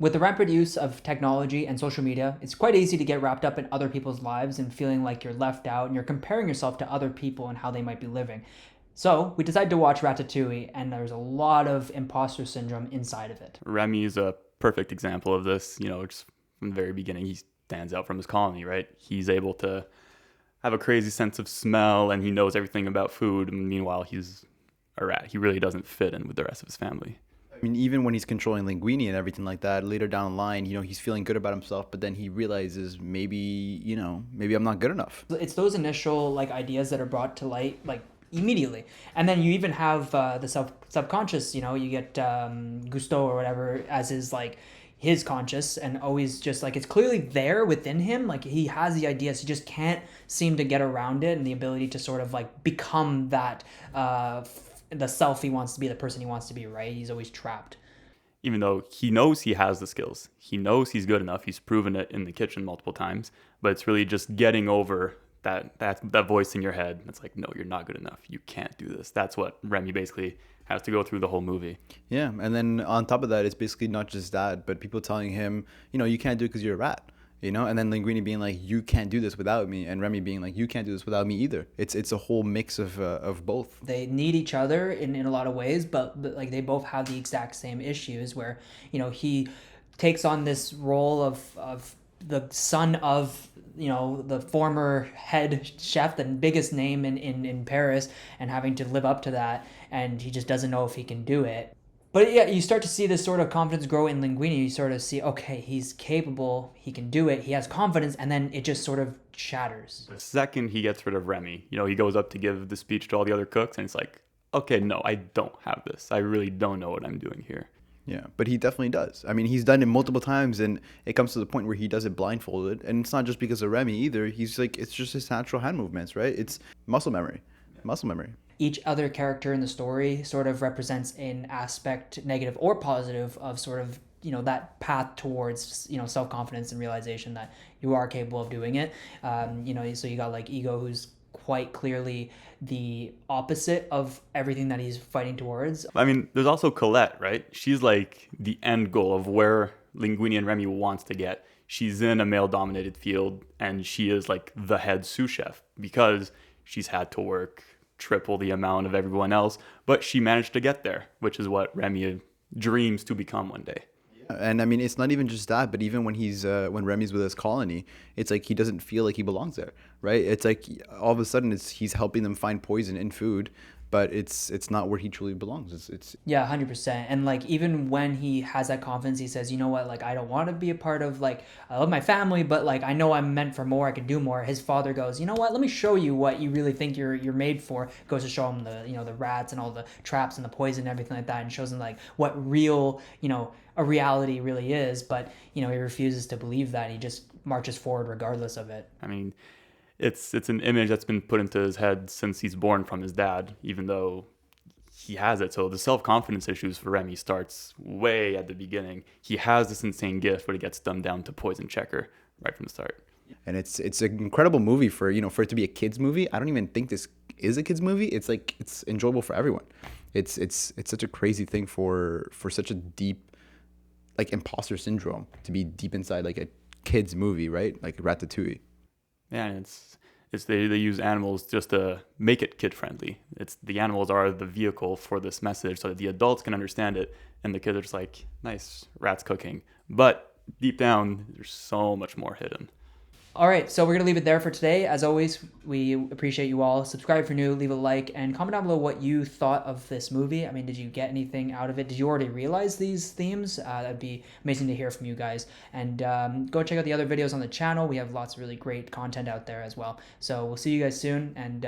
With the rapid use of technology and social media, it's quite easy to get wrapped up in other people's lives and feeling like you're left out and you're comparing yourself to other people and how they might be living. So we decided to watch Ratatouille, and there's a lot of imposter syndrome inside of it. Remy is a perfect example of this. Just from the very beginning, he stands out from his colony, right? He's able to have a crazy sense of smell and he knows everything about food. And meanwhile, he's a rat. He really doesn't fit in with the rest of his family. I mean, even when he's controlling Linguini and everything like that, later down the line, he's feeling good about himself, but then he realizes maybe I'm not good enough. It's those initial like ideas that are brought to light like immediately, and then you even have the subconscious. You get Gusteau or whatever as his conscious, and always just like it's clearly there within him. Like he has the ideas, he just can't seem to get around it, and the ability to sort of like become that the self he wants to be, the person he wants to be. Right? He's always trapped. Even though he knows he has the skills, he knows he's good enough. He's proven it in the kitchen multiple times, but it's really just getting over that voice in your head. It's like, no, you're not good enough. You can't do this. That's what Remy basically has to go through the whole movie. Yeah, and then on top of that, it's basically not just that, but people telling him, you can't do it because you're a rat. And then Linguini being like, you can't do this without me, and Remy being like, you can't do this without me either. It's a whole mix of both. They need each other in a lot of ways, but like they both have the exact same issues where he takes on this role of the son of the former head chef, the biggest name in Paris, and having to live up to that, and he just doesn't know if he can do it. But yeah, you start to see this sort of confidence grow in Linguini. You sort of see, okay, he's capable, he can do it, he has confidence, and then it just sort of shatters. The second he gets rid of Remy, he goes up to give the speech to all the other cooks, and it's like, okay, no, I don't have this. I really don't know what I'm doing here. Yeah, but he definitely does. I mean, he's done it multiple times, and it comes to the point where he does it blindfolded. And it's not just because of Remy either. He's like, it's just his natural hand movements, right? It's muscle memory. Muscle memory. Each other character in the story sort of represents an aspect, negative or positive, of sort of that path towards self-confidence and realization that you are capable of doing it. So you got like Ego, who's quite clearly the opposite of everything that he's fighting towards. I mean, there's also Colette, right? She's like the end goal of where Linguini and Remy wants to get. She's in a male-dominated field, and she is like the head sous chef because she's had to work triple the amount of everyone else, but she managed to get there, which is what Remy dreams to become one day. And I mean, it's not even just that, but even when when Remy's with his colony, it's like he doesn't feel like he belongs there, right? It's like all of a sudden he's helping them find poison in food, but it's not where he truly belongs. It's Yeah, 100%. And like even when he has that confidence, he says, you know what, like I don't want to be a part of, like I love my family, but like I know I'm meant for more, I can do more. His father goes, you know what, let me show you what you really think you're made for. Goes to show him the rats and all the traps and the poison and everything like that, and shows him like what real a reality really is. But he refuses to believe that. He just marches forward regardless of it. I mean, it's an image that's been put into his head since he's born from his dad, even though he has it. So the self-confidence issues for Remy starts way at the beginning. He has this insane gift, but it gets dumbed down to poison checker right from the start. And it's an incredible movie for for it to be a kids movie. I don't even think this is a kids movie. It's like it's enjoyable for everyone. It's such a crazy thing for such a deep like imposter syndrome to be deep inside like a kids movie, right? Like Ratatouille. Yeah, and they use animals just to make it kid friendly. It's the animals are the vehicle for this message so that the adults can understand it, and the kids are just like, nice, rats cooking. But deep down, there's so much more hidden. All right, so we're going to leave it there for today. As always, we appreciate you all. Subscribe for new, leave a like, and comment down below what you thought of this movie. I mean, did you get anything out of it? Did you already realize these themes? That'd be amazing to hear from you guys. And go check out the other videos on the channel. We have lots of really great content out there as well. So we'll see you guys soon, and